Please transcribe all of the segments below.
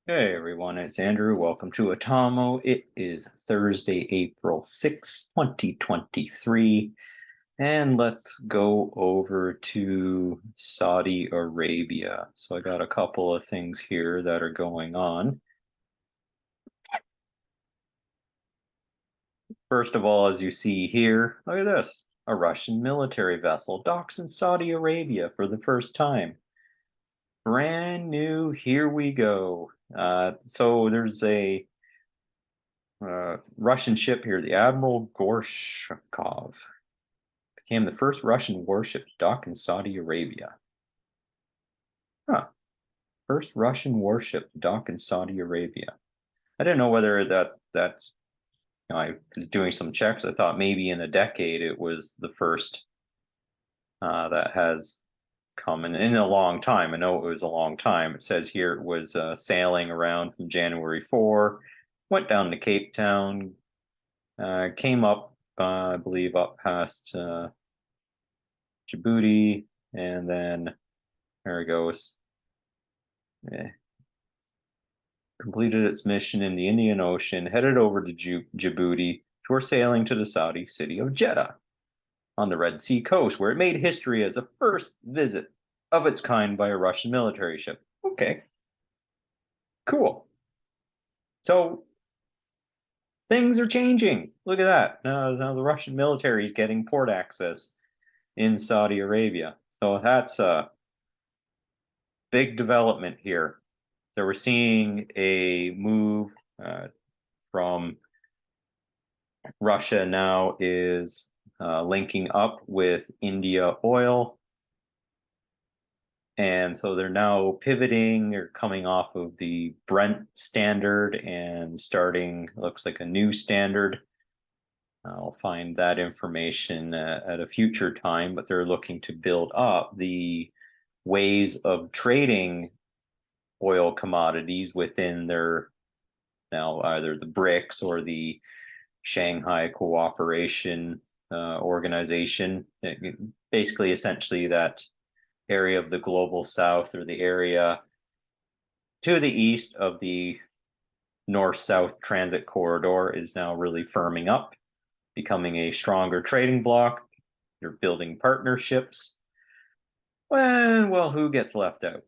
Hey everyone, it's Andrew. Welcome to Atomo. It is Thursday, April 6th, 2023, and let's go over to Saudi Arabia. So I got a couple of things here that are going on. First of all, as you see here, look at this. A Russian military vessel docks in Saudi Arabia for the first time. Brand new, here we go. So there's a Russian ship here, the Admiral Gorshkov, became the first Russian warship to dock in Saudi Arabia. Huh. First Russian warship to dock in Saudi Arabia. I didn't know whether that's I was doing some checks. I thought maybe in a decade it was the first that has come in a long time. I know it was a long time. It says here it was sailing around from January 4, went down to Cape Town, came up, I believe, up past Djibouti, and then there it goes. Eh, completed its mission in the Indian Ocean, headed over to Djibouti before sailing to the Saudi city of Jeddah on the Red Sea coast, where it made history as a first visit of its kind by a Russian military ship. Okay, cool. So things are changing. Look at that. Now the Russian military is getting port access in Saudi Arabia. So that's a big development here. So we're seeing a move from Russia now is linking up with India Oil. And so they're now pivoting, they're coming off of the Brent standard and starting, looks like a new standard. I'll find that information at a future time, but they're looking to build up the ways of trading oil commodities within their now either the BRICS or the Shanghai Cooperation Organization. Basically, essentially, that area of the global south or the area to the east of the north south transit corridor is now really firming up, becoming a stronger trading bloc. They're building partnerships. Well, who gets left out?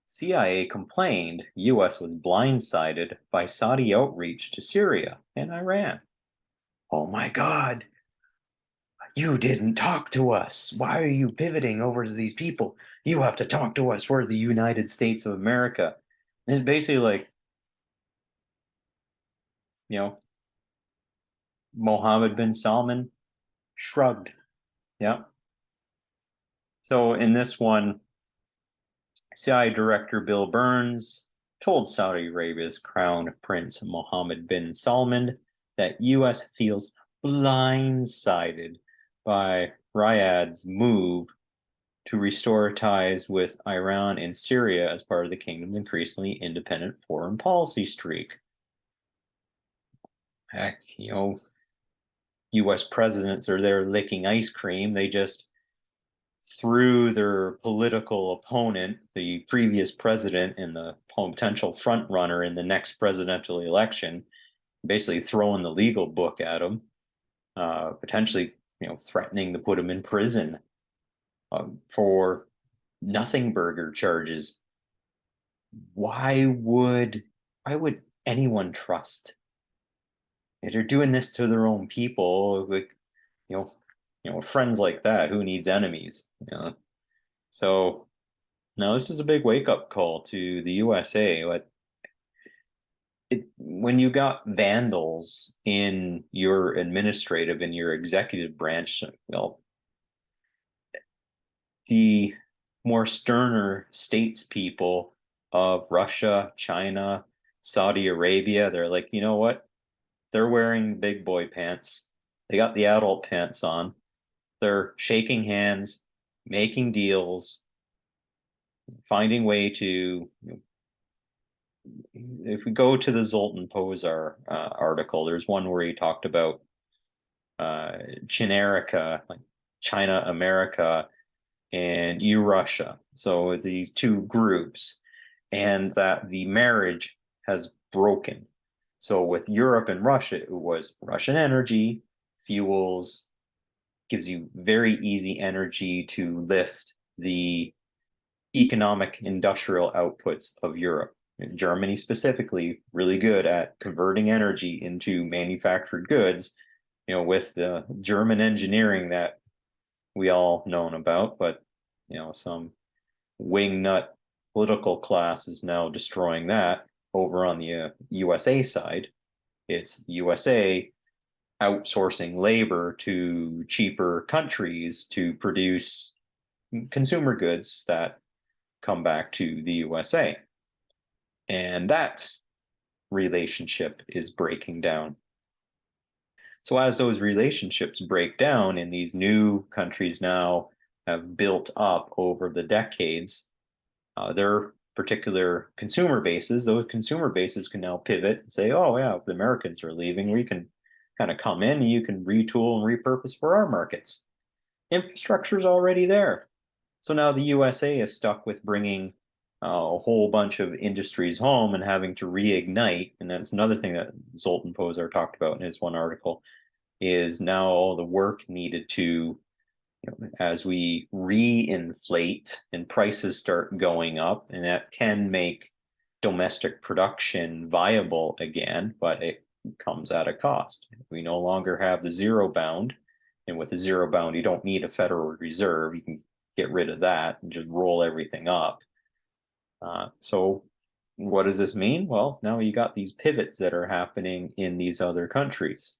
CIA complained US was blindsided by Saudi outreach to Syria and Iran. Oh my God, you didn't talk to us. Why are you pivoting over to these people? You have to talk to us. We're the United States of America. And it's basically like, you know, Mohammed bin Salman shrugged. Yeah. So in this one, CIA Director Bill Burns told Saudi Arabia's Crown Prince Mohammed bin Salman that US feels blindsided by Riyadh's move to restore ties with Iran and Syria as part of the kingdom's increasingly independent foreign policy streak. Heck, US presidents are there licking ice cream. They just threw their political opponent, the previous president and the potential front runner in the next presidential election, basically throwing the legal book at him, potentially, threatening to put him in prison for nothing burger charges. Why would anyone trust? If they're doing this to their own people, like, friends like that, who needs enemies? So now this is a big wake up call to the USA. When you got vandals in your administrative and your executive branch, well, the more sterner statespeople of Russia, China, Saudi Arabia, they're like, you know what? They're wearing big boy pants. They got the adult pants on. They're shaking hands, making deals, finding way to. If we go to the Zoltan Pozar article, there's one where he talked about Chinerica, like China, America, and Eurussia. So these two groups, and that the marriage has broken. So with Europe and Russia, it was Russian energy, fuels, gives you very easy energy to lift the economic industrial outputs of Europe. Germany specifically, really good at converting energy into manufactured goods, with the German engineering that we all known about, but some wingnut political class is now destroying that. Over on the USA side, it's USA outsourcing labor to cheaper countries to produce consumer goods that come back to the USA. And that relationship is breaking down. So as those relationships break down and these new countries now have built up over the decades, their particular consumer bases, those consumer bases can now pivot and say, oh yeah, if the Americans are leaving, we can kind of come in and you can retool and repurpose for our markets. Infrastructure is already there. So now the USA is stuck with bringing a whole bunch of industries home and having to reignite. And that's another thing that Zoltan Pozar talked about in his one article, is now all the work needed to, as we reinflate and prices start going up, and that can make domestic production viable again, but it comes at a cost. We no longer have the zero bound. And with a zero bound, you don't need a Federal Reserve. You can get rid of that and just roll everything up. So what does this mean? Well, now you got these pivots that are happening in these other countries.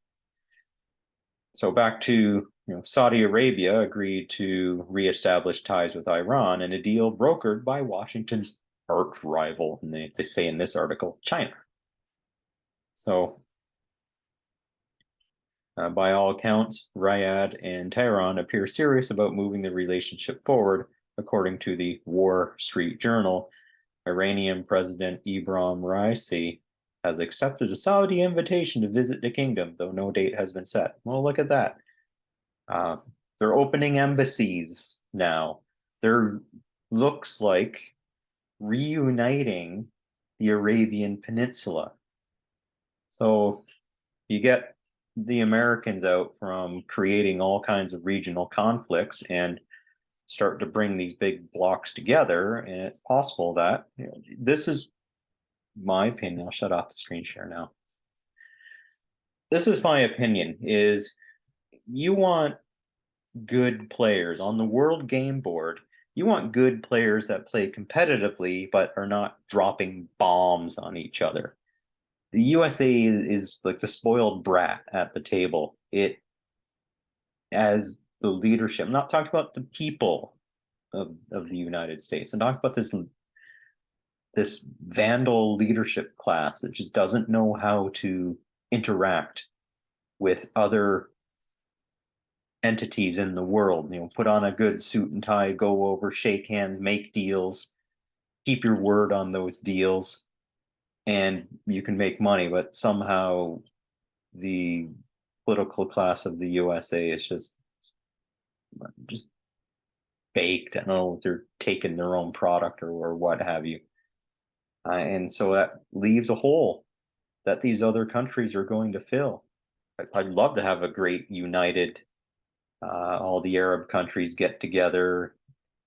So back to Saudi Arabia agreed to reestablish ties with Iran in a deal brokered by Washington's arch rival, and they say in this article, China. So by all accounts, Riyadh and Tehran appear serious about moving the relationship forward, according to the Wall Street Journal. Iranian President Ibrahim Raisi has accepted a Saudi invitation to visit the kingdom, though no date has been set. Well, look at that. They're opening embassies now. There looks like reuniting the Arabian Peninsula. So you get the Americans out from creating all kinds of regional conflicts and start to bring these big blocks together, and it's possible that this is my opinion. I'll shut off the screen share now. This is my opinion, is you want good players on the world game board. You want good players that play competitively but are not dropping bombs on each other. The USA is like the spoiled brat at the table. It, as the leadership, I'm not talking about the people of the United States. I'm talking about this vandal leadership class that just doesn't know how to interact with other entities in the world. Put on a good suit and tie, go over, shake hands, make deals, keep your word on those deals, and you can make money. But somehow the political class of the USA is just baked. I don't know if they're taking their own product or what have you. And so that leaves a hole that these other countries are going to fill. I'd love to have a great united, all the Arab countries get together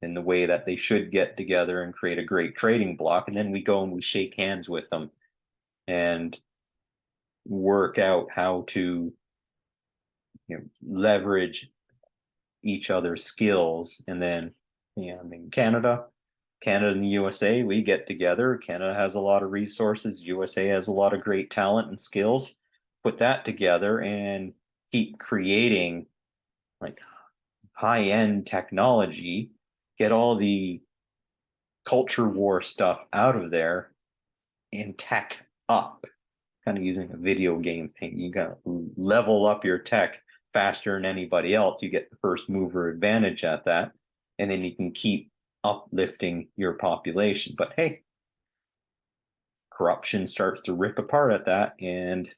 in the way that they should get together and create a great trading bloc. And then we go and we shake hands with them and work out how to leverage each other's skills. And then, Canada and the USA, we get together. Canada has a lot of resources. USA has a lot of great talent and skills. Put that together and keep creating like high-end technology, get all the culture war stuff out of there, and tech up. Kind of using a video game thing. You got to level up your tech faster than anybody else. You get the first mover advantage at that, and then you can keep uplifting your population. But hey, corruption starts to rip apart at that, and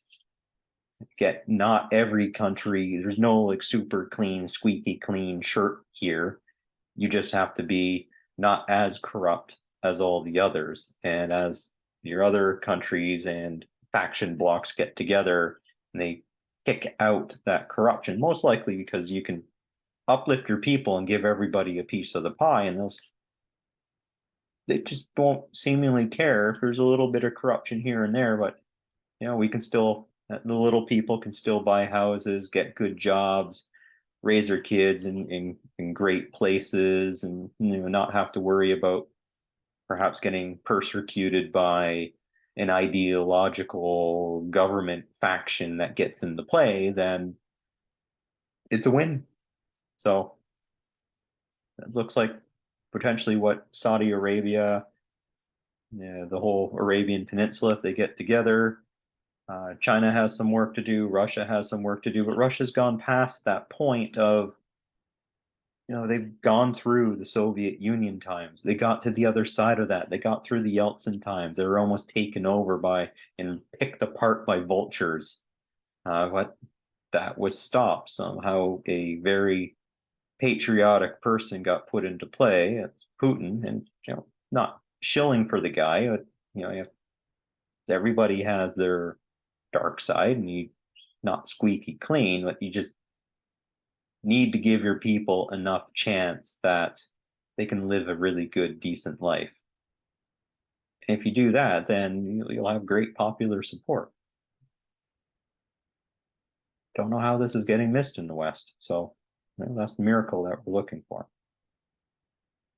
get not every country, there's no like super clean, squeaky clean shirt here. You just have to be not as corrupt as all the others. And as your other countries and faction blocks get together and they kick out that corruption, most likely because you can uplift your people and give everybody a piece of the pie, and they just won't seemingly care if there's a little bit of corruption here and there. But we can still, the little people can still buy houses, get good jobs, raise their kids in great places, and not have to worry about perhaps getting persecuted by an ideological government faction that gets into play. Then it's a win. So it looks like potentially what Saudi Arabia, the whole Arabian Peninsula, if they get together, China has some work to do, Russia has some work to do, but Russia's gone past that point of, they've gone through the Soviet Union times. They got to the other side of that. They got through the Yeltsin times. They were almost taken over by and picked apart by vultures. But that was stopped somehow. A very patriotic person got put into play. It's Putin, and not shilling for the guy, but everybody has their dark side, and you not squeaky clean, but you just need to give your people enough chance that they can live a really good, decent life. And if you do that, then you'll have great popular support. Don't know how this is getting missed in the West. So that's the miracle that we're looking for.